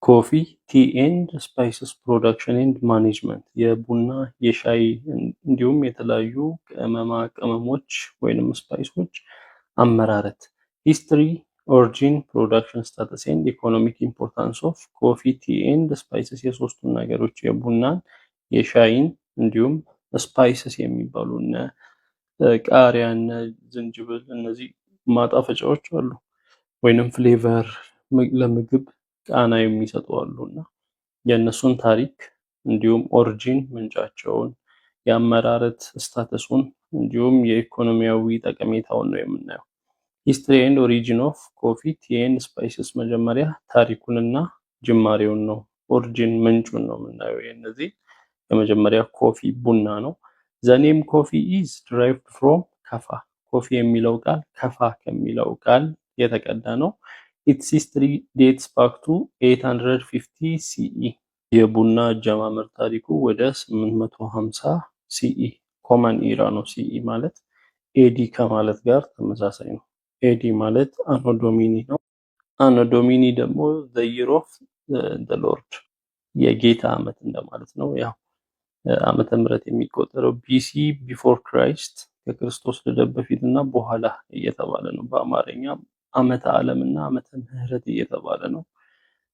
ኮፊ ቲ ኤንድ ስፓይስስ ፕሮዳክሽን ኤንድ ማኔጅመንት የቡና የሻይ እንዲሁም የተለያዩ ቅመማ ቅመሞች ወይንም ስፓይሶች አመራረት ሂስትሪ ኦሪጂን ፕሮዳክሽን ስታተስ ኤንድ ኢኮኖሚክ ኢምፖርታንስ ኦፍ ኮፊ ቲ ኤንድ ስፓይስስ የሶስቱን ነገሮች የቡናን የሻይን እንዲሁም ስፓይስስ የሚባሉ እነ ቃሪያ እነ ዝንጅብል እነዚህ ማጣፈጫዎች አሉ ወይንም ፍሌቨር ለምግብ ቃና የሚሰጡ አሉና የእነሱን ታሪክ እንዲሁም ኦሪጂን ምንጫቸውን የአመራረት ስታተሱን እንዲሁም የኢኮኖሚያዊ ጠቀሜታውን ነው የምናየው። ሂስትሪ ኤንድ ኦሪጂን ኦፍ ኮፊ ቲ ኤንድ ስፓይስስ መጀመሪያ ታሪኩንና ጅማሬውን ነው ኦሪጂን ምንጩን ነው የምናየው። የእነዚህ የመጀመሪያ ኮፊ ቡና ነው። ዘኔም ኮፊ ኢዝ ድራይቭድ ፍሮም ከፋ ኮፊ የሚለው ቃል ከፋ ከሚለው ቃል የተቀዳ ነው። ኢትስ ሂስትሪ ዴትስ ባክ ቱ 850 ሲኢ የቡና አጀማመር ታሪኩ ወደ 850 ሲኢ ኮመን ኢራ ነው። ሲኢ ማለት ኤዲ ከማለት ጋር ተመሳሳይ ነው። ኤዲ ማለት አኖ ዶሚኒ ነው። አኖ ዶሚኒ ደግሞ ዘ ይር ኦፍ ዘ ሎርድ የጌታ ዓመት እንደማለት ነው። ያው ዓመተ ምህረት የሚቆጠረው ቢሲ ቢፎር ክራይስት ከክርስቶስ ልደት በፊትና በኋላ እየተባለ ነው። በአማርኛ ዓመተ ዓለምና ዓመተ ምህረት እየተባለ ነው።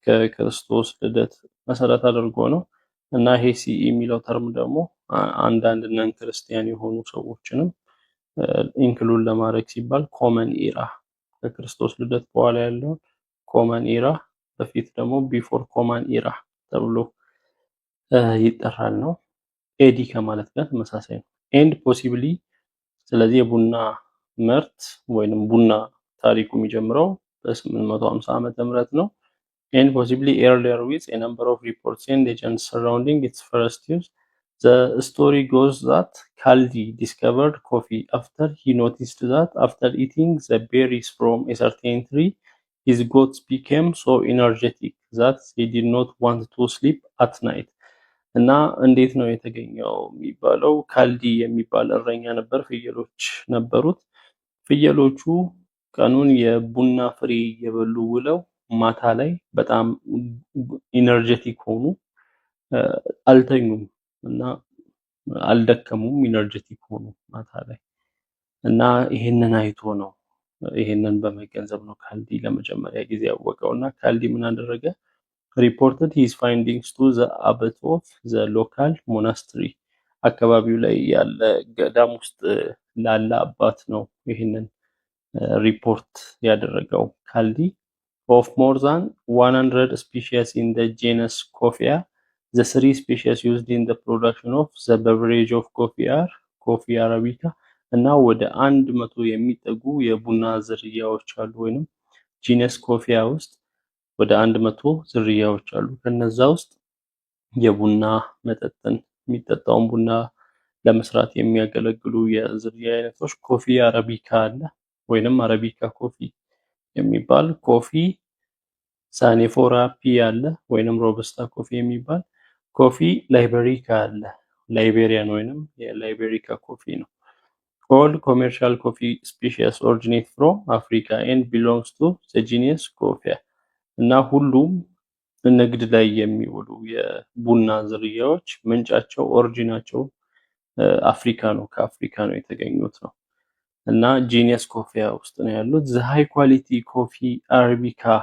ከክርስቶስ ልደት መሰረት አድርጎ ነው እና ይሄ ሲኢ የሚለው ተርም ደግሞ አንዳንድ ነን ክርስቲያን የሆኑ ሰዎችንም ኢንክሉድ ለማድረግ ሲባል ኮመን ኢራ ከክርስቶስ ልደት በኋላ ያለውን ኮመን ኢራ በፊት ደግሞ ቢፎር ኮመን ኢራ ተብሎ ይጠራል ነው። ኤዲ ከማለት ጋር ተመሳሳይ ነው። ኤንድ ፖሲብሊ ስለዚህ የቡና ምርት ወይንም ቡና ታሪኩ የሚጀምረው በ850 ዓመተ ምህረት ነው። and possibly earlier with a number of reports and legends surrounding its first use. The story goes that Kaldi discovered coffee after he noticed that after eating the berries from a certain tree, his goats became so energetic that they did not want to sleep at night. እና እንዴት ነው የተገኘው የሚባለው ካልዲ የሚባል እረኛ ነበር። ፍየሎች ነበሩት። ፍየሎቹ ቀኑን የቡና ፍሬ እየበሉ ውለው ማታ ላይ በጣም ኢነርጀቲክ ሆኑ። አልተኙም እና አልደከሙም፣ ኢነርጀቲክ ሆኑ ማታ ላይ እና ይሄንን አይቶ ነው ይሄንን በመገንዘብ ነው ካልዲ ለመጀመሪያ ጊዜ ያወቀውና ካልዲ ምን አደረገ? reported his findings to the abbot of the local monastery አካባቢው ላይ ያለ ገዳም ውስጥ ላለ አባት ነው ይሄንን ሪፖርት ያደረገው ካልዲ። of more than 100 species in the genus Coffea, the 3 species used in the production of the beverage of coffee are coffee arabica እና ወደ 100 የሚጠጉ የቡና ዝርያዎች አሉ ወይንም genus Coffea ውስጥ ወደ 100 ዝርያዎች አሉ። ከነዛ ውስጥ የቡና መጠጥን የሚጠጣውን ቡና ለመስራት የሚያገለግሉ የዝርያ አይነቶች ኮፊ አረቢካ አለ ወይንም አረቢካ ኮፊ የሚባል ኮፊ ሳኔፎራ ፒ አለ ወይንም ሮበስታ ኮፊ የሚባል ኮፊ ላይቤሪካ አለ ላይቤሪያን ወይንም የላይቤሪካ ኮፊ ነው። all commercial coffee species originate from Africa and belongs to the genus Coffea እና ሁሉም ንግድ ላይ የሚውሉ የቡና ዝርያዎች ምንጫቸው ኦሪጂናቸው አፍሪካ ነው፣ ከአፍሪካ ነው የተገኙት ነው እና ጂኒየስ ኮፊያ ውስጥ ነው ያሉት። the high quality coffee arabica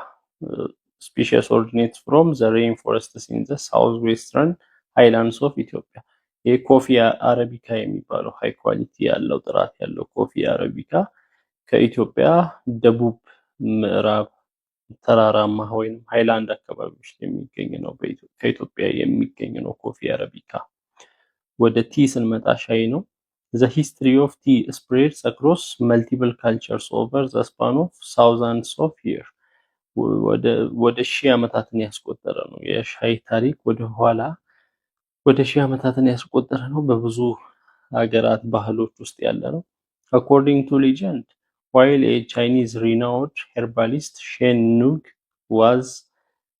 species originates from the rainforests in the southwestern highlands of Ethiopia. የኮፊ አረቢካ የሚባለው ሃይ ኳሊቲ ያለው ጥራት ያለው ኮፊ አረቢካ ከኢትዮጵያ ደቡብ ምዕራብ ተራራማ ወይንም ሃይላንድ አካባቢዎች የሚገኝ ነው። ከኢትዮጵያ የሚገኝ ነው ኮፊ አረቢካ። ወደ ቲ ስንመጣ ሻይ ነው። the history of tea spreads across multiple cultures over the span of thousands of years. ወደ ሺህ ዓመታትን ያስቆጠረ ነው። የሻይ ታሪክ ወደ ሺህ ዓመታትን ያስቆጠረ ነው። በብዙ ሀገራት ባህሎች ውስጥ ያለ ነው። according to legend, while a Chinese renowned herbalist Shen Nug was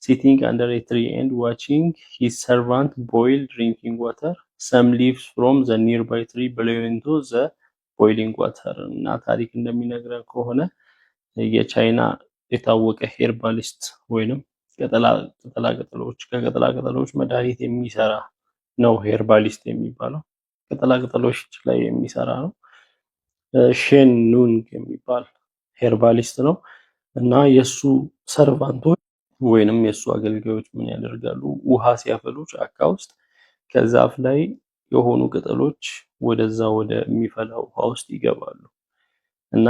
sitting under a tree and watching his servant boil drinking water, some leaves from the nearby tree blew into the boiling water. እና ታሪክ እንደሚነግረን ከሆነ የቻይና የታወቀ ሄርባሊስት ወይንም ከቅጠላቅጠሎች መድኃኒት የሚሰራ ነው ሄርባሊስት የሚባለው። ቅጠላቅጠሎች ላይ የሚሰራ ነው። ሼን ኑንግ የሚባል ሄርባሊስት ነው እና የሱ ሰርቫንቶች ወይንም የሱ አገልጋዮች ምን ያደርጋሉ? ውሃ ሲያፈሉ ጫካ ውስጥ ከዛፍ ላይ የሆኑ ቅጠሎች ወደዛ ወደሚፈላው ውሃ ውስጥ ይገባሉ እና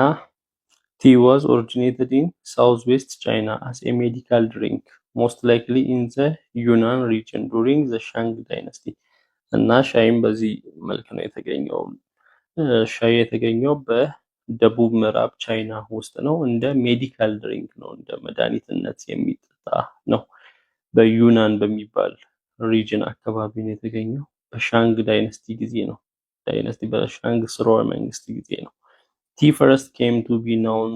tea was originated in southwest China as a medical drink, most likely in the Yunnan region during the Shang dynasty. እና ሻይም በዚህ መልክ ነው የተገኘው። ሻይ የተገኘው በደቡብ ምዕራብ ቻይና ውስጥ ነው። እንደ ሜዲካል ድሪንክ ነው፣ እንደ መድኃኒትነት የሚጠጣ ነው። በዩናን በሚባል ሪጅን አካባቢ ነው የተገኘው። በሻንግ ዳይነስቲ ጊዜ ነው። በሻንግ ስርወ መንግስት ጊዜ ነው። Tea first came to be known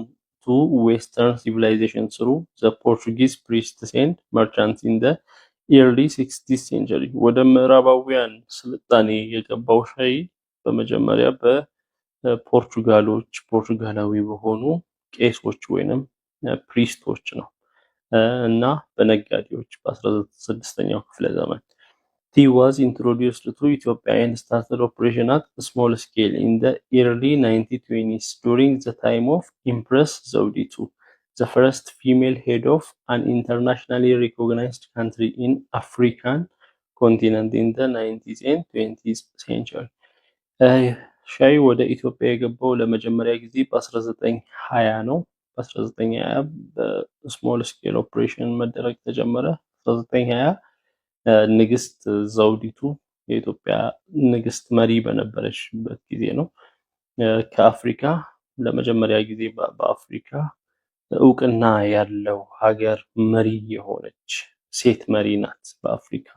to Western civilization through the Portuguese priests and merchants in the early 16th century. ወደ ምዕራባውያን ስልጣኔ የገባው ሻይ በመጀመሪያ ፖርቹጋላዊ በሆኑ ቄሶች ወይንም ፕሪስቶች ነው እና በነጋዴዎች በ16ኛው ክፍለ ዘመን tea was introduced to Ethiopia and started operation at a small scale in the early 1920s during the time of Empress Zawditu, the first female head of an internationally recognized country in African continent in the 19th and 20th century. ሻይ ወደ ኢትዮጵያ የገባው ለመጀመሪያ ጊዜ በ1920 ነው። በ1920 በስሞል ስኬል ኦፕሬሽን መደረግ ተጀመረ። 1920 ንግስት ዘውዲቱ የኢትዮጵያ ንግስት መሪ በነበረችበት ጊዜ ነው። ከአፍሪካ ለመጀመሪያ ጊዜ በአፍሪካ እውቅና ያለው ሀገር መሪ የሆነች ሴት መሪ ናት በአፍሪካ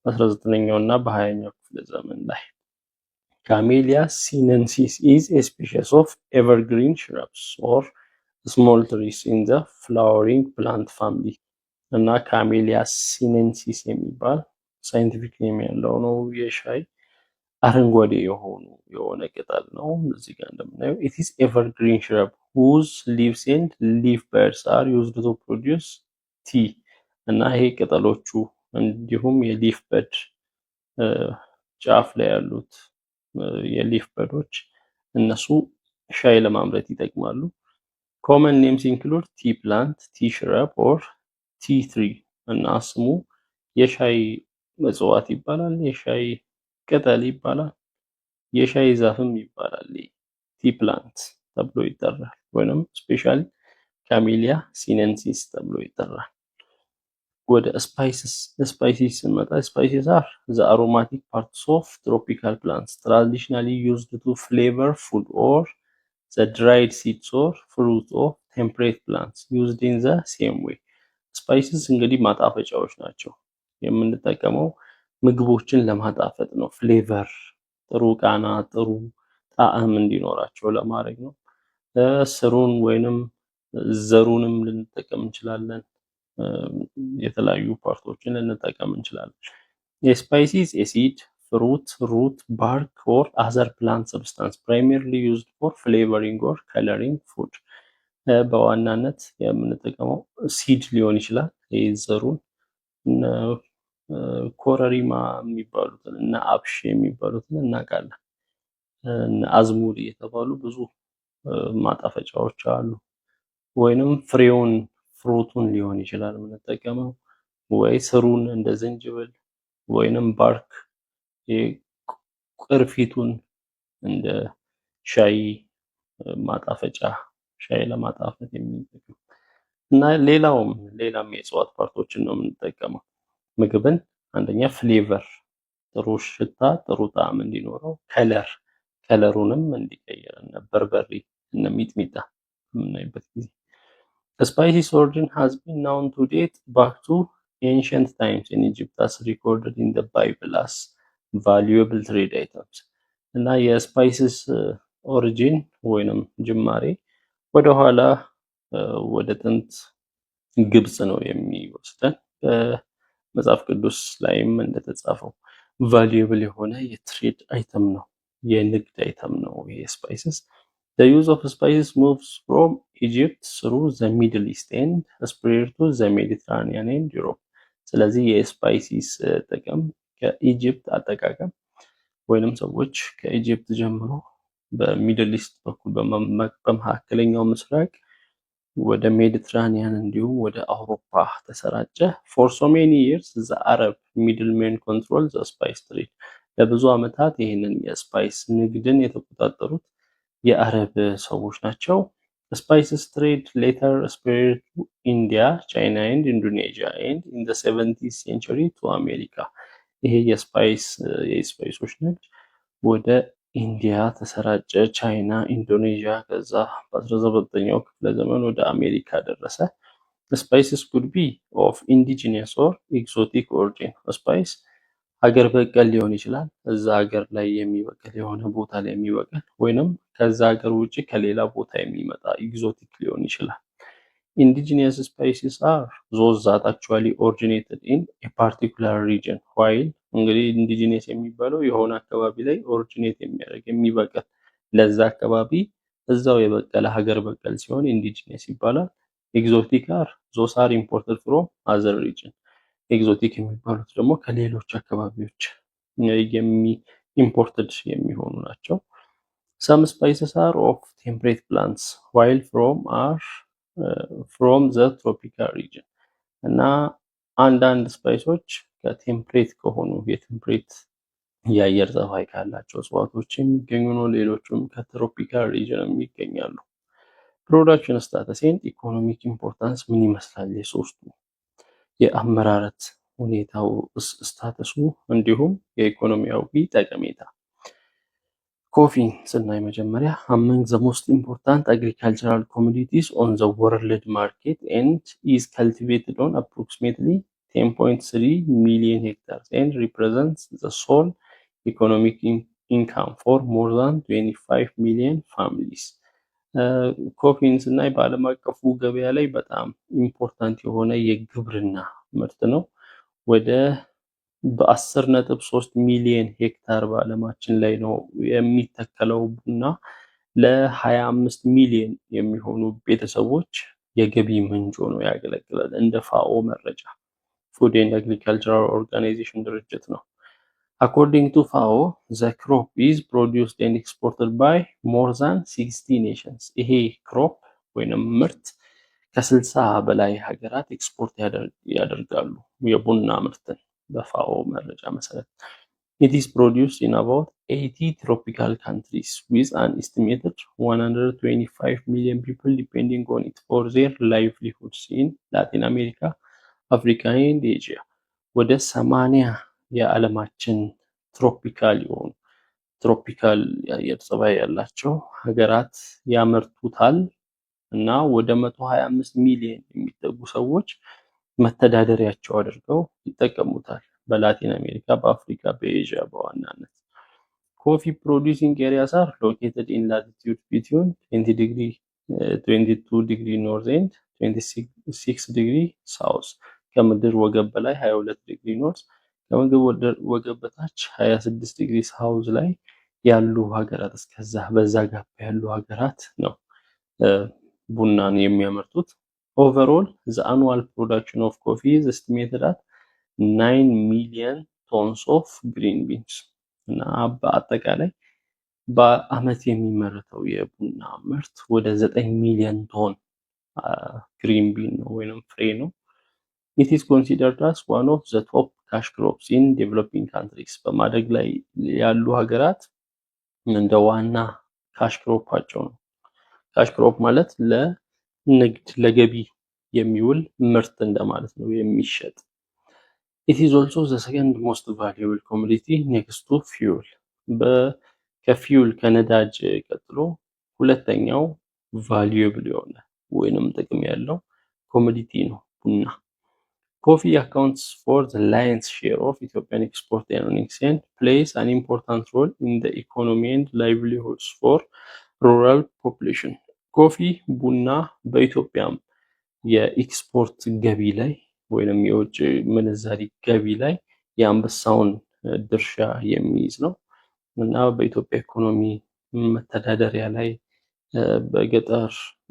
በ19ኛው እና በ20ኛው ክፍለ ዘመን ላይ። Camellia sinensis is a species of evergreen shrubs or small trees in the flowering plant family. እና ካሜሊያ ሲኔንሲስ የሚባል ሳይንቲፊክ ኔም ያለው ነው። የሻይ አረንጓዴ የሆነ ቅጠል ነው። እዚህ ጋር እንደምናየው it is evergreen shrub whose leaves and leaf buds are used to produce tea. እና ይሄ ቅጠሎቹ እንዲሁም የሊፍ በድ ጫፍ ላይ ያሉት የሊፍ በዶች እነሱ ሻይ ለማምረት ይጠቅማሉ። common names include tea plant, tea shrub or tea tree እና ስሙ የሻይ እጽዋት ይባላል፣ የሻይ ቅጠል ይባላል፣ የሻይ ዛፍም ይባላል። ቲ ፕላንት ተብሎ ይጠራል ወይንም ስፔሻሊ ካሜሊያ ሲኔንሲስ ተብሎ ይጠራል። ወደ ስፓይሲስ ስንመጣ ስፓይሲስ are the aromatic parts of tropical plants traditionally used to flavor food or the dried seeds or fruit of temperate plants used in the same way. ስፓይሲስ እንግዲህ ማጣፈጫዎች ናቸው። የምንጠቀመው ምግቦችን ለማጣፈጥ ነው። ፍሌቨር ጥሩ ቃና ጥሩ ጣዕም እንዲኖራቸው ለማድረግ ነው። ስሩን ወይንም ዘሩንም ልንጠቀም እንችላለን። የተለያዩ ፓርቶችን ልንጠቀም እንችላለን። የስፓይሲስ ኤሲድ fruit, root, bark or other plant substance primarily used for flavoring or coloring food. በዋናነት የምንጠቀመው ሲድ ሊሆን ይችላል። ዘሩን ኮረሪማ የሚባሉትን እና አብሽ የሚባሉትን እናውቃለን። አዝሙድ የተባሉ ብዙ ማጣፈጫዎች አሉ። ወይንም ፍሩቱን ሊሆን ይችላል የምንጠቀመው፣ ወይ ስሩን እንደ ዝንጅብል ወይንም ባርክ ቅርፊቱን እንደ ሻይ ማጣፈጫ ሻይ ለማጣፈጥ የሚጠቅም እና ሌላም የእጽዋት ፓርቶችን ነው የምንጠቀመው። ምግብን አንደኛ ፍሌቨር ጥሩ ሽታ ጥሩ ጣዕም እንዲኖረው፣ ከለሩንም እንዲቀይር እነ በርበሬ እነ ሚጥሚጣ የምናይበት ጊዜ The spices origin has been known to date back to ancient times in Egypt as recorded in the Bible as valuable trade items. እና የስፓይስስ ኦሪጂን ወይንም ጅማሬ ወደኋላ ወደ ጥንት ግብጽ ነው የሚወስደን። በመጽሐፍ ቅዱስ ላይም እንደተጻፈው ቫሉየብል የሆነ የትሬድ አይተም ነው፣ የንግድ አይተም ነው ይሄ ስፓይስስ። The use of spices moves from Egypt through the Middle East and spread to the Mediterranean and Europe. ስለዚህ የስፓይሲስ ጥቅም ከኢጅፕት አጠቃቀም ወይንም ሰዎች ከኢጅፕት ጀምሮ በሚድል ኢስት በኩል በመካከለኛው ምስራቅ ወደ ሜዲትራኒያን እንዲሁም ወደ አውሮፓ ተሰራጨ። for so many years the Arab middlemen control the spice trade ለብዙ ዓመታት ይህንን የስፓይስ ንግድን የተቆጣጠሩት የአረብ ሰዎች ናቸው። Spices trade later spread to India, China and Indonesia and in the 17th century to America. ይሄ የስፓይሶች ንግድ ወደ ኢንዲያ ተሰራጨ፣ ቻይና፣ ኢንዶኔዥያ ከዛ በ19ኛው ክፍለ ዘመን ወደ አሜሪካ ደረሰ። Spices could be of indigenous or exotic origin. ስፓይስ ሀገር በቀል ሊሆን ይችላል፣ እዛ ሀገር ላይ የሚበቅል የሆነ ቦታ ላይ የሚበቅል ወይንም ከዛ ሀገር ውጪ ከሌላ ቦታ የሚመጣ ኤግዞቲክ ሊሆን ይችላል። Indigenous spices are those that actually originated in a particular region, while እንግዲህ ኢንዲጂነስ የሚባለው የሆነ አካባቢ ላይ ኦሪጂኔት የሚያደርግ የሚበቅል ለዛ አካባቢ እዛው የበቀለ ሀገር በቀል ሲሆን ኢንዲጂነስ ይባላል። ኤግዞቲክ are those are imported from other region. ኤግዞቲክ የሚባሉት ደግሞ ከሌሎች አካባቢዎች ኢምፖርትድ የሚሆኑ ናቸው። Some spices are of temperate plants, while from the tropical region. እና አንዳንድ ስፓይሶች ከቴምፕሬት ከሆኑ የቴምፕሬት የአየር ፀባይ ካላቸው እጽዋቶች የሚገኙ ነው። ሌሎቹም ከትሮፒካል ሪጅን ይገኛሉ። ፕሮዳክሽን ስታተስ ኤንድ ኢኮኖሚክ ኢምፖርታንስ ምን ይመስላል? የሶስቱ የአመራረት ሁኔታው ስታተሱ እንዲሁም የኢኮኖሚያዊ ጠቀሜታ። ኮፊን ስናይ መጀመሪያ among the most important agricultural commodities on the world market and is cultivated on approximately 10.3 million hectares and represents the sole economic income for more than 25 million families. ኮፊን ስናይ በዓለም አቀፉ ገበያ ላይ በጣም ኢምፖርታንት የሆነ የግብርና ምርት ነው። ወደ በ10.3 ሚሊዮን ሄክታር በዓለማችን ላይ ነው የሚተከለው ቡና ለ25 ሚሊዮን የሚሆኑ ቤተሰቦች የገቢ ምንጭ ሆኖ ያገለግላል። እንደ ፋኦ መረጃ ፉድ ኤንድ አግሪካልቸራል ኦርጋናይዜሽን ድርጅት ነው። According to FAO, the crop is produced and exported by more than 60 nations. ይሄ ክሮፕ ወይንም ምርት ከ60 በላይ ሀገራት ኤክስፖርት ያደርጋሉ የቡና ምርትን በፋኦ መረጃ መሰረት። It is produced in about 80 tropical countries with an estimated 125 million people depending on it for their livelihoods in Latin America, Africa and Asia. ወደ 80 የዓለማችን ትሮፒካል የአየር ፀባይ ያላቸው ሀገራት ያመርቱታል እና ወደ 125 ሚሊዮን የሚጠጉ ሰዎች መተዳደሪያቸው አድርገው ይጠቀሙታል። በላቲን አሜሪካ፣ በአፍሪካ፣ በኤዥያ በዋናነት። ኮፊ ፕሮዲዩሲንግ ኤሪያስ አር ሎኬትድ ኢን ላቲቲዩድ ቢትዊን 22 ዲግሪ ኖርዝ ኤንድ 26 ዲግሪ ሳውዝ። ከምድር ወገብ በላይ 22 ዲግሪ ኖርዝ፣ ከምድር ወገብ በታች 26 ዲግሪ ሳውዝ ላይ ያሉ ሀገራት እስከዛ በዛ ጋፕ ያሉ ሀገራት ነው ቡናን የሚያመርቱት። Overall, the annual production of coffee is estimated at 9 million tons of green beans. እና በአጠቃላይ በአመት የሚመረተው የቡና ምርት ወደ 9 ሚሊዮን ቶን ግሪን ቢን ነው ወይንም ፍሬ ነው። It is considered as one of the top cash crops in developing countries. በማደግ ላይ ያሉ ሀገራት እንደ ዋና ካሽ ክሮፓቸው ነው። ካሽ ክሮፕ ማለት ለንግድ ለገቢ የሚውል ምርት እንደማለት ነው፣ የሚሸጥ። It is also the second most valuable commodity next to fuel. ከፊውል ከነዳጅ ቀጥሎ ሁለተኛው valuable የሆነ ወይንም ጥቅም ያለው ኮሞዲቲ ነው ቡና። Coffee accounts for the lion's share of Ethiopian export earnings and plays an important role in the economy and livelihoods for rural population. ኮፊ ቡና በኢትዮጵያም የኤክስፖርት ገቢ ላይ ወይንም የውጭ ምንዛሪ ገቢ ላይ የአንበሳውን ድርሻ የሚይዝ ነው እና በኢትዮጵያ ኢኮኖሚ መተዳደሪያ ላይ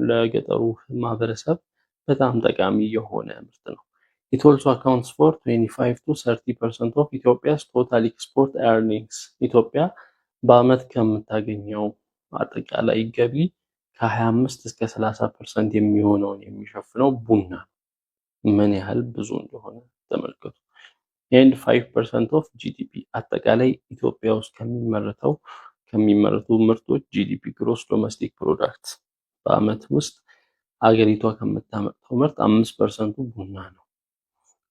ለገጠሩ ማህበረሰብ በጣም ጠቃሚ የሆነ ምርት ነው። It also accounts for 25 to 30% of Ethiopia's total export earnings. ኢትዮጵያ በአመት ከምታገኘው አጠቃላይ ገቢ ከ25 እስከ 30% የሚሆነውን የሚሸፍነው ቡና ምን ያህል ብዙ እንደሆነ ተመልከቱ። and 5% of GDP አጠቃላይ ኢትዮጵያ ውስጥ ከሚመረቱ ምርቶች GDP gross domestic product በአመት ውስጥ አገሪቷ ከምታመርተው ምርት 5% ቡና ነው።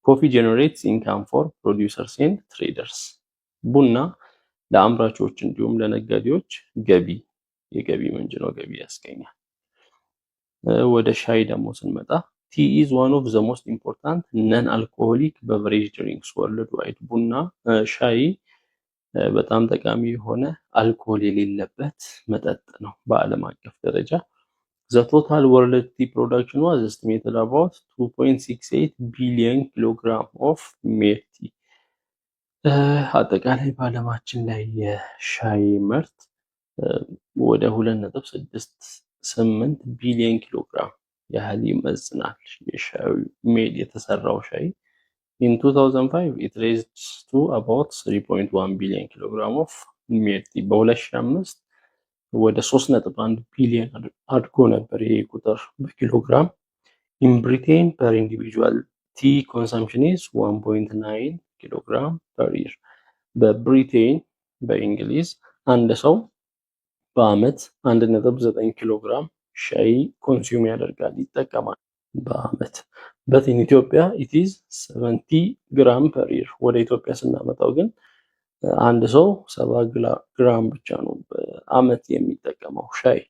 Coffee generates income for producers and traders. ቡና ለአምራቾች እንዲሁም ለነጋዴዎች የገቢ ምንጭ ነው፣ ገቢ ያስገኛል። ወደ ሻይ ደግሞ ስንመጣ tea is one of the most important non-alcoholic beverage drinks worldwide. ቡና ሻይ በጣም ጠቃሚ የሆነ አልኮል የሌለበት መጠጥ ነው በዓለም አቀፍ ደረጃ። The total world tea production was estimated about 2.68 billion kilogram of made tea. አጠቃላይ በዓለማችን ላይ የሻይ ምርት ወደ 2.68 ቢሊዮን ኪሎግራም ያህል ይመዝናል። የሻይ ሜድ የተሰራው ሻይ in 2005 it raised to about 3.1 billion kilogram of made tea. በ2005 ወደ 3.1 ቢሊዮን አድጎ ነበር ይሄ ቁጥር በኪሎግራም። in Britain per individual tea consumption is 1.9 kilogram per year. በብሪቴን በእንግሊዝ አንድ ሰው በአመት 1.9 ኪሎግራም ሻይ ኮንሱም ያደርጋል ይጠቀማል በአመት። but in Ethiopia it is 70 gram per year. ወደ ኢትዮጵያ ስናመጣው ግን አንድ ሰው 70 ግራም ብቻ ነው በአመት የሚጠቀመው ሻይ።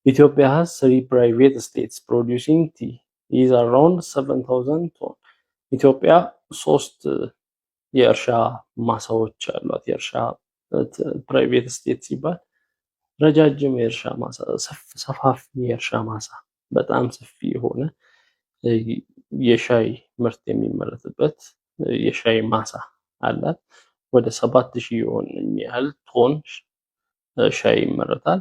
Ethiopia has 3 private estates producing tea is around 7000 ton. ኢትዮጵያ 3 የእርሻ ማሳዎች አሏት። የእርሻ ፕራይቬት ስቴት ሲባል ረጃጅም የእርሻ ማሳ፣ ሰፋፊ የእርሻ ማሳ፣ በጣም ሰፊ የሆነ የሻይ ምርት የሚመረትበት የሻይ ማሳ አላት። ወደ 7000 የሚያህል ቶን ሻይ ይመረታል።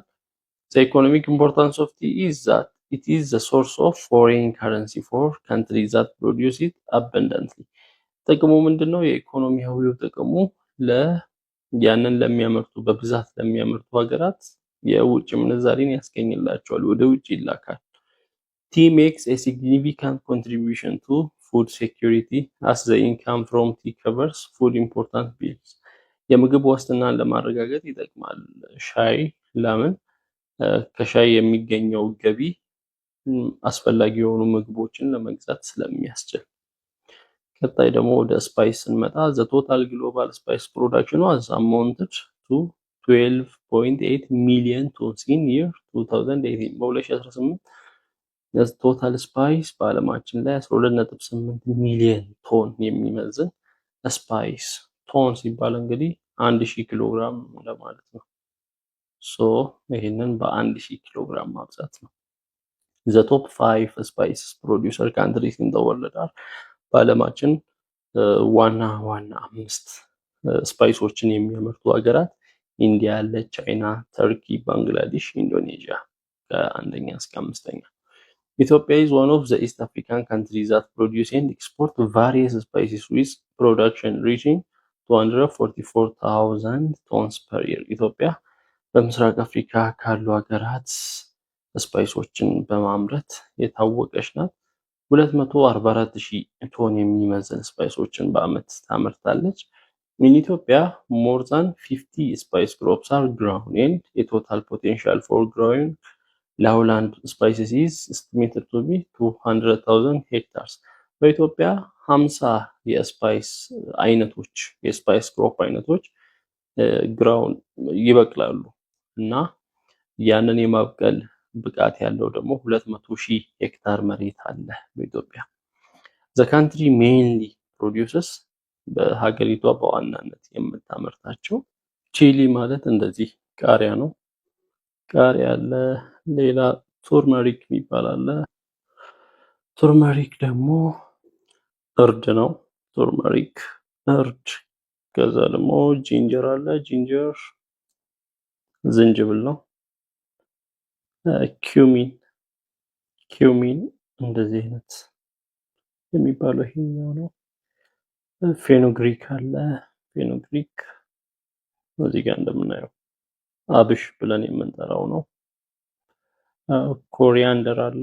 The economic importance of tea is that it is the source of foreign currency for countries that produce it abundantly. ጥቅሙ ምንድነው? የኢኮኖሚያዊው ጥቅሙ ያንን ለሚያመርቱ በብዛት ለሚያመርቱ ሀገራት የውጭ ምንዛሪን ያስገኝላቸዋል፣ ወደ ውጭ ይላካል። Tea makes a significant contribution to food security as the income from tea covers food important bills. የምግብ ዋስትናን ለማረጋገጥ ይጠቅማል ሻይ። ለምን? ከሻይ የሚገኘው ገቢ አስፈላጊ የሆኑ ምግቦችን ለመግዛት ስለሚያስችል። ቀጣይ ደግሞ ወደ ስፓይስ ስንመጣ the total global spice production was amounted to 12.8 million tons in year 2018. በ2018 ቶታል ስፓይስ በዓለማችን ላይ 12.8 ሚሊዮን ቶን የሚመዝን ስፓይስ። ቶን ሲባል እንግዲህ 1000 ኪሎ ግራም ለማለት ነው። ይህንን በ1000 ኪሎ ግራም ማብዛት ነው። the top 5 spices producer countries in the world are በዓለማችን ዋና 5 ስፓይሶችን የሚያመርቱ ሀገራት ኢንዲያ አለ፣ ቻይና፣ ተርኪ፣ ባንግላዴሽ፣ ኢንዶኔዥያ ከአንደኛ እስከ 5ኛ። Ethiopia is one of the East African countries that produce and export various spices with production reaching 244,000 tons per year. ኢትዮጵያ በምስራቅ አፍሪካ ካሉ ሀገራት ስፓይሶችን በማምረት የታወቀች ናት። 244,000 ቶን የሚመዝን ስፓይሶችን በአመት ታመርታለች። In Ethiopia, more than 50 spice crops are grown and a total potential for growing lowland spices is estimated to be 200,000 hectares. በኢትዮጵያ 50 የስፓይስ ክሮፕ አይነቶች ግራውን ይበቅላሉ እና ያንን የማብቀል ብቃት ያለው ደግሞ 200,000 ሄክታር መሬት አለ በኢትዮጵያ። The country mainly produces በሀገሪቷ በዋናነት የምታመርታቸው ቺሊ ማለት እንደዚህ ቃሪያ ነው። ቃሪያ አለ፣ ሌላ ቱርመሪክ የሚባል አለ። ቱርመሪክ ደግሞ እርድ ነው። ቱርመሪክ እርድ። ከዛ ደግሞ ጂንጀር አለ። ጂንጀር ዝንጅብል ነው። ኪዩሚን እንደዚህ አይነት የሚባለው ይሄኛው ነው። ፌኖግሪክ አለ። ፌኖግሪክ እዚህ ጋር እንደምናየው አብሽ ብለን የምንጠራው ነው። ኮሪያንደር አለ።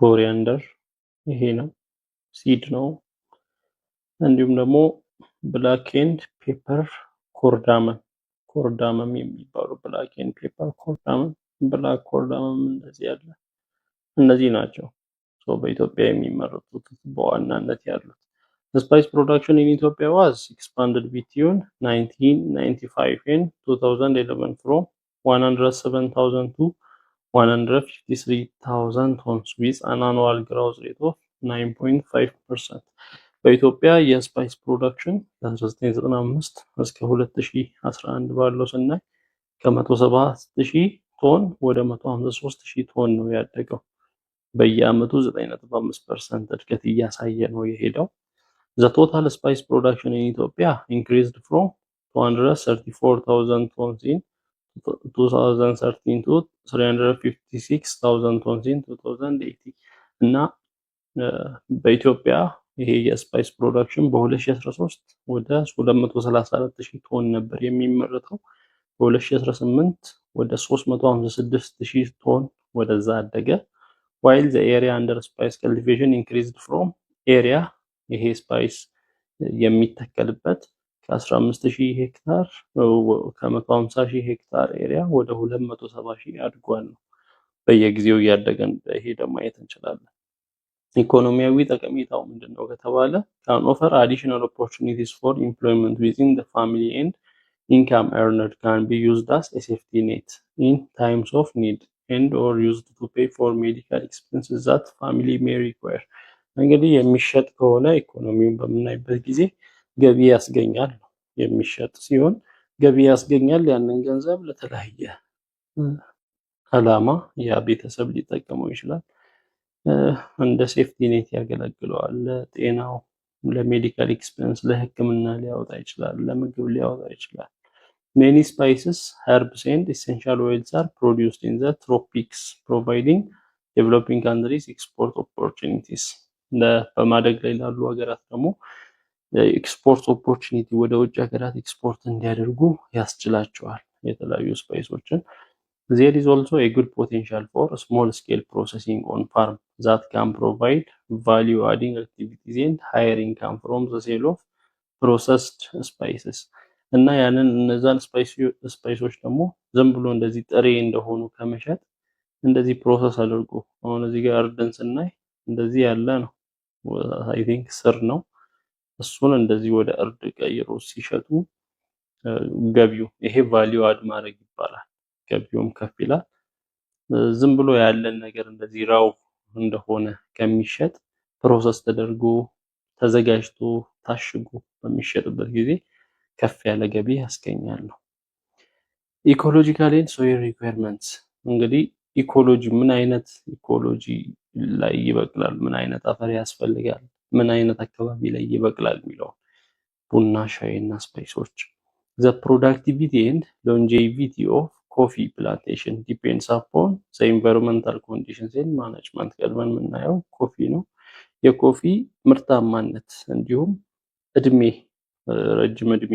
ኮሪያንደር ይሄ ነው፣ ሲድ ነው። እንዲሁም ደግሞ ብላክ ኤንድ ፔፐር ኮርዳመም የሚባሉ ብላክ ኤንድ ፔፐር ኮርዳመም፣ ብላክ ኮርዳመም እንደዚህ ያለ እነዚህ ናቸው በኢትዮጵያ የሚመረቱት በዋናነት ያሉት። ስፓይስ ፕሮዳክሽን ኢን ኢትዮጵያ ዋዝ ኤክስፓንድድ ቢትዊን 1995 and 2011 from 107,000 to 153,000 tons with an annual growth rate of 9.5%. በኢትዮጵያ የስፓይስ ፕሮዳክሽን ከ1995 እስከ 2011 ባለው ስናይ ከ107,000 ቶን ወደ 153,000 ቶን ነው ያደገው። በየአመቱ 9.5% እድገት እያሳየ ነው የሄደው። The total spice production in Ethiopia increased from 234,000 tons in 2013 to 356,000 tons in 2018 እና በኢትዮጵያ ይሄ የስፓይስ ፕሮዳክሽን በ2013 ወደ 234,000 ቶን ነበር የሚመረተው። በ2018 ወደ 356,000 ቶን ወደዛ አደገ። while the area under spice cultivation increased from area ይሄ ስፓይስ የሚተከልበት ከ15,000 ሄክታር ከ150,000 ሄክታር ኤሪያ ወደ 270,000 አድጓል ነው። በየጊዜው እያደገ ሄደ ማየት እንችላለን። ኢኮኖሚያዊ ጠቀሜታው ምንድነው ከተባለ can offer additional opportunities for employment within the family and income earned can be used as a safety net in times of need and or used to pay for medical expenses that family may require። እንግዲህ የሚሸጥ ከሆነ ኢኮኖሚውን በምናይበት ጊዜ ገቢ ያስገኛል። የሚሸጥ ሲሆን ገቢ ያስገኛል። ያንን ገንዘብ ለተለያየ ዓላማ ያ ቤተሰብ ሊጠቀመው ይችላል። እንደ ሴፍቲ ኔት ያገለግለዋል። ለጤናው፣ ለሜዲካል ኤክስፔንስ፣ ለሕክምና ሊያወጣ ይችላል። ለምግብ ሊያወጣ ይችላል። Many spices, herbs and essential oils are produced in the tropics, providing developing countries export opportunities. በማደግ ላይ ላሉ ሀገራት ደግሞ ኤክስፖርት ኦፖርቹኒቲ ወደ ውጭ ሀገራት ኤክስፖርት እንዲያደርጉ ያስችላቸዋል የተለያዩ ስፓይሶችን። There is also a good potential for small scale processing on farm that can provide value adding activities and higher income from the sale of processed spices። እና ያንን እነዛን ስፓይሶች ደግሞ ዝም ብሎ እንደዚህ ጥሬ እንደሆኑ ከመሸጥ እንደዚህ ፕሮሰስ አድርጎ አሁን እዚህ ጋር እርድን ስናይ እንደዚህ ያለ ነው። አይ ቲንክ ስር ነው። እሱን እንደዚህ ወደ እርድ ቀይሮ ሲሸጡ ገቢው ይሄ ቫልዩ አድ ማድረግ ይባላል። ገቢውም ከፍ ይላል። ዝም ብሎ ያለን ነገር እንደዚህ ራው እንደሆነ ከሚሸጥ ፕሮሰስ ተደርጎ ተዘጋጅቶ ታሽጎ በሚሸጥበት ጊዜ ከፍ ያለ ገቢ ያስገኛል ነው። ኢኮሎጂካል ኤንድ ሶይል ሪኳየርመንትስ እንግዲህ ኢኮሎጂ ምን አይነት ኢኮሎጂ ላይ ይበቅላል፣ ምን አይነት አፈር ያስፈልጋል፣ ምን አይነት አካባቢ ላይ ይበቅላል የሚለው ቡና፣ ሻይ እና ስፓይሶች። The productivity and longevity of coffee plantation depends upon the environmental conditions and management። ቀድመን የምናየው ኮፊ ነው። የኮፊ ምርታማነት እንዲሁም እድሜ ረጅም እድሜ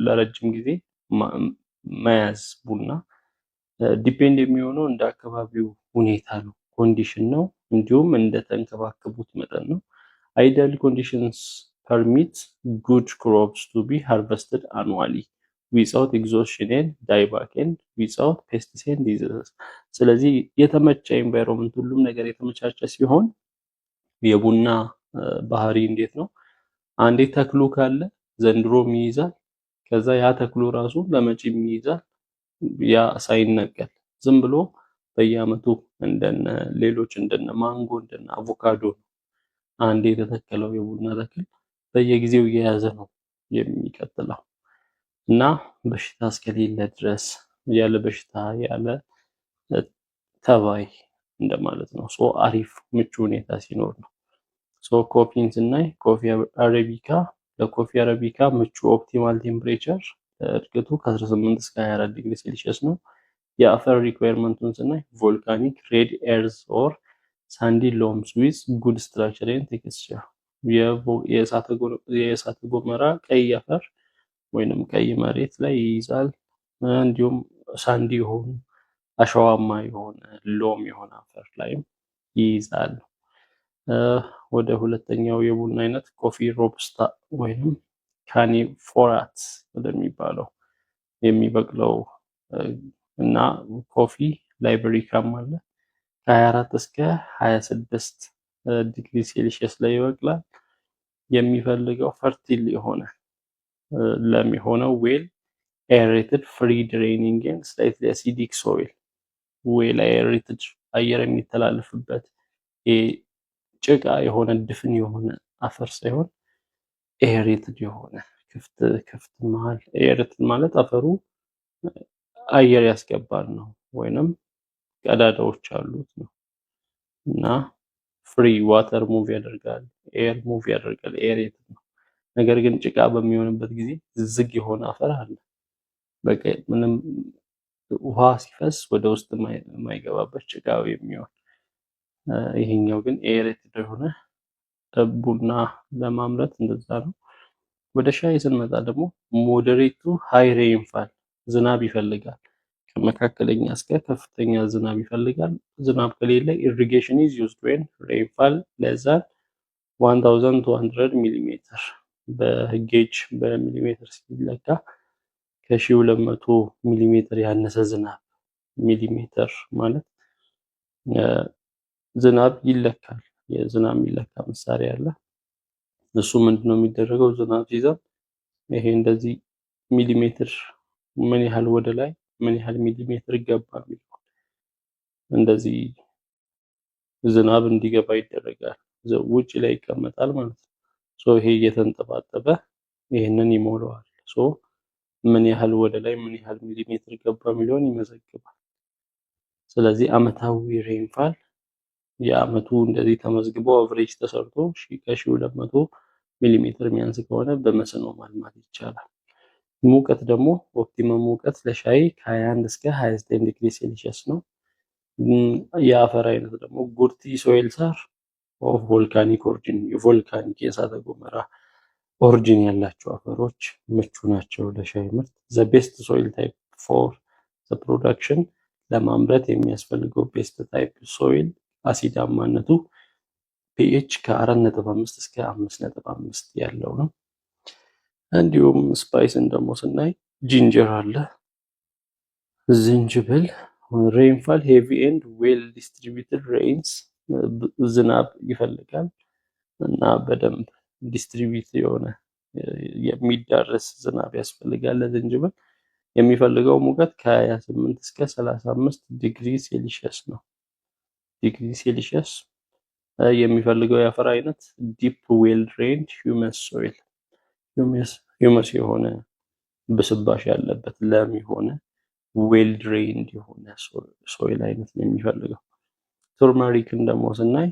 ለረጅም ጊዜ መያዝ ቡና ዲፔንድ የሚሆነው እንደ አካባቢው ሁኔታ ነው፣ ኮንዲሽን ነው፣ እንዲሁም እንደ ተንከባከቡት መጠን ነው። አይዲያል ኮንዲሽንስ permit good crops to be harvested annually without exhaustion and dieback and without pests and diseases። ስለዚህ የተመቸ ኤንቫይሮንመንት ሁሉም ነገር የተመቻቸ ሲሆን የቡና ባህሪ እንዴት ነው? አንዴ ተክሉ ካለ ዘንድሮም ይይዛል። ከዛ ያ ተክሉ ራሱ ለመጪም ይይዛል። ያ ሳይነቀል ዝም ብሎ በየአመቱ እንደነ ሌሎች እንደነ ማንጎ እንደነ አቮካዶ አንዴ የተተከለው የቡና ተክል በየጊዜው እየያዘ ነው የሚቀጥለው እና በሽታ እስከሌለ ድረስ ያለ በሽታ ያለ ተባይ እንደማለት ነው። ሶ አሪፍ ምቹ ሁኔታ ሲኖር ነው። ሶ ኮፊን ስናይ ኮፊ አረቢካ ለኮፊ አረቢካ ምቹ ኦፕቲማል ቴምፕሬቸር እድገቱ ከ18 እስከ 24 ዲግሪ ሴልሺየስ ነው። የአፈር ሪኳየርመንቱን ስናይ ቮልካኒክ ሬድ ኤርዝ ኦር ሳንዲ ሎምስ ዊዝ ጉድ ስትራክቸር ኤንድ ቴክስቸር፣ የእሳተ ገሞራ ቀይ አፈር ወይንም ቀይ መሬት ላይ ይይዛል። እንዲሁም ሳንዲ የሆኑ አሸዋማ የሆነ ሎም የሆነ አፈር ላይም ይይዛል። ወደ ሁለተኛው የቡና አይነት ኮፊ ሮቡስታ ወይንም ካኒፎራት ወደሚባለው የሚበቅለው እና ኮፊ ላይቤሪካም አለ ከ24 እስከ 26 ዲግሪ ሴልሺየስ ላይ ይበቅላል። የሚፈልገው ፈርቲል የሆነ ለም የሆነው ዌል ኤሬትድ ፍሪ ድሬኒንግ ኤንድ ስላይትሊ አሲዲክ ሶይል፣ ዌል ኤሬትድ አየር የሚተላለፍበት ጭቃ የሆነ ድፍን የሆነ አፈር ሳይሆን ኤሬትድ የሆነ ክፍት መሃል። ኤሬትድ ማለት አፈሩ አየር ያስገባል ነው ወይንም ቀዳዳዎች አሉት ነው እና ፍሪ ዋተር ሙቭ ያደርጋል፣ ኤር ሙቭ ያደርጋል፣ ኤሬትድ ነው። ነገር ግን ጭቃ በሚሆንበት ጊዜ ዝግ የሆነ አፈር አለ። በቃ ምንም ውሃ ሲፈስ ወደ ውስጥ የማይገባበት ጭቃው የሚሆን። ይሄኛው ግን ኤሬትድ የሆነ ቡና ለማምረት እንደዛ ነው። ወደ ሻይ ስንመጣ ደግሞ ሞዴሬቱ ሃይ ሬንፋል ዝናብ ይፈልጋል። ከመካከለኛ እስከ ከፍተኛ ዝናብ ይፈልጋል። ዝናብ ከሌለ ኢሪጌሽን ኢዝ ዩዝድ ዌን ሬንፋል ለዛ 1200 ሚሊሜትር በጌጅ በሚሊሜትር ሲለካ ከ1200 ሚሊሜትር ያነሰ ዝናብ፣ ሚሊሜትር ማለት ዝናብ ይለካል። የዝናብ የሚለካ መሳሪያ አለ። እሱ ምንድነው የሚደረገው? ዝናብ ሲዘንብ ይሄ እንደዚህ ሚሊሜትር ምን ያህል ወደ ላይ ምን ያህል ሚሊሜትር ገባ የሚለው እንደዚህ ዝናብ እንዲገባ ይደረጋል። ውጭ ላይ ይቀመጣል ማለት ነው። ይሄ እየተንጠባጠበ ይሄንን ይሞላዋል። ምን ያህል ወደ ላይ ምን ያህል ሚሊሜትር ገባ የሚለውን ይመዘግባል። ስለዚህ አመታዊ ሬንፋል የአመቱ እንደዚህ ተመዝግቦ አቨሬጅ ተሰርቶ ከ1200 ሚሊሜትር የሚያንስ ከሆነ በመስኖ ማልማት ይቻላል። ሙቀት ደግሞ ኦፕቲመም ሙቀት ለሻይ ከ21 እስከ 29 ዲግሪ ሴልሺየስ ነው። የአፈር አይነት ደግሞ ጉርቲ ሶይል ሳር ኦፍ ቮልካኒክ ኦሪጂን፣ የቮልካኒክ የእሳተ ገሞራ ኦሪጂን ያላቸው አፈሮች ምቹ ናቸው ለሻይ ምርት። ዘ ቤስት ሶይል ታይፕ ፎር ዘ ፕሮዳክሽን፣ ለማምረት የሚያስፈልገው ቤስት ታይፕ ሶይል አሲዳማነቱ ፒኤች ከ4.5 እስከ 5.5 ያለው ነው። እንዲሁም ስፓይስን ደግሞ ስናይ ጂንጀር አለ፣ ዝንጅብል። ሬንፋል ሄቪ ኤንድ ዌል ዲስትሪቢዩትድ ሬንስ፣ ዝናብ ይፈልጋል እና በደንብ ዲስትሪቢዩት የሆነ የሚዳረስ ዝናብ ያስፈልጋል ለዝንጅብል። የሚፈልገው ሙቀት ከ28 እስከ 35 ዲግሪ ሴልሺየስ ነው። ዲግሪ ሴልሺየስ የሚፈልገው የአፈር አይነት ዲፕ ዌል ድሬንድ ሂውመስ ሶይል፣ ሂውመስ የሆነ ብስባሽ ያለበት ለም የሆነ ዌል ድሬንድ የሆነ ሶይል አይነት ነው የሚፈልገው። ቱርመሪክን ደግሞ ስናይ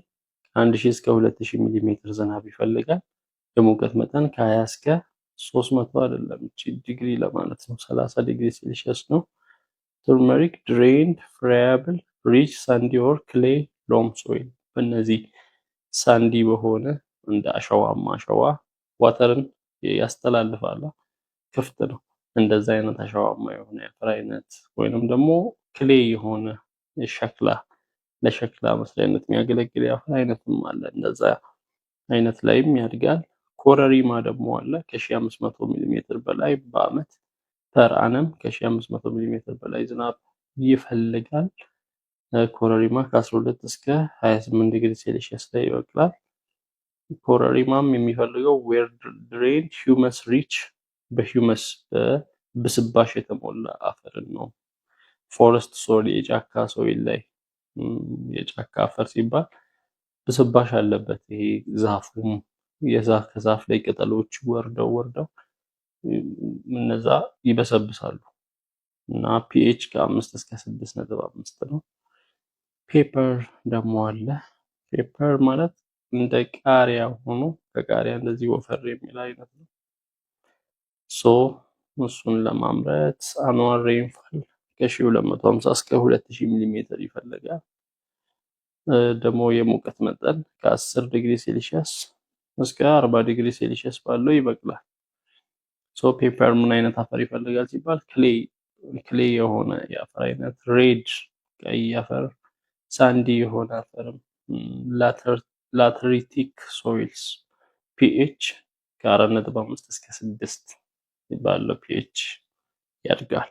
1000 እስከ 2000 ሚሊሜትር ዝናብ ይፈልጋል። የሙቀት መጠን ከ20 እስከ 300 አይደለም ዲግሪ ለማለት ነው፣ 30 ዲግሪ ሴልሺየስ ነው። ቱርመሪክ ድሬንድ ፍሬያብል ሪች ሳንዲ ኦር ክሌይ ሎም ሶይል፣ በእነዚህ ሳንዲ በሆነ እንደ አሸዋማ አሸዋ ዋተርን ያስተላልፋል፣ ክፍት ነው። እንደዛ አይነት አሸዋማ የሆነ የአፈር አይነት ወይንም ደግሞ ክሌይ የሆነ ሸክላ ለሸክላ መስሪያነት የሚያገለግል የአፈር አይነትም አለ። እንደዛ አይነት ላይም ያድጋል። ኮረሪማ ደግሞ አለ ከ1500 ሚሊሜትር በላይ በአመት ፐር አነም ከ1500 ሚሊሜትር በላይ ዝናብ ይፈልጋል። ኮረሪማ ከ12 እስከ 28 ዲግሪ ሴልሺየስ ላይ ይበቅላል። ኮረሪማም የሚፈልገው ዌል ድሬንድ ሂውመስ ሪች፣ በሂውመስ በብስባሽ የተሞላ አፈርን ነው። ፎረስት ሶይል የጫካ ሶይል ላይ፣ የጫካ አፈር ሲባል ብስባሽ አለበት። ይሄ ዛፉም ከዛፍ ላይ ቅጠሎች ወርደው እነዛ ይበሰብሳሉ እና ፒኤች ከ5 እስከ 6.5 ነው። ፔፐር ደግሞ አለ። ፔፐር ማለት እንደ ቃሪያ ሆኖ ከቃሪያ እንደዚህ ወፈር የሚል አይነት ነው። እሱን ለማምረት አኑዋል ሬንፋል ከ1250 እስከ 2000 ሚሊ ሜትር ይፈልጋል። ደግሞ የሙቀት መጠን ከ10 ዲግሪ ሴልሺየስ እስከ 40 ዲግሪ ሴልሺየስ ባለው ይበቅላል። ፔፐር ምን አይነት አፈር ይፈልጋል ሲባል ክሌይ የሆነ የአፈር አይነት፣ ሬድ ቀይ አፈር፣ ሳንዲ የሆነ አፈርም፣ ላተሪቲክ ሶይልስ፣ ፒኤች ከ4.5 እስከ 6 ባለው ፒኤች ያድጋል።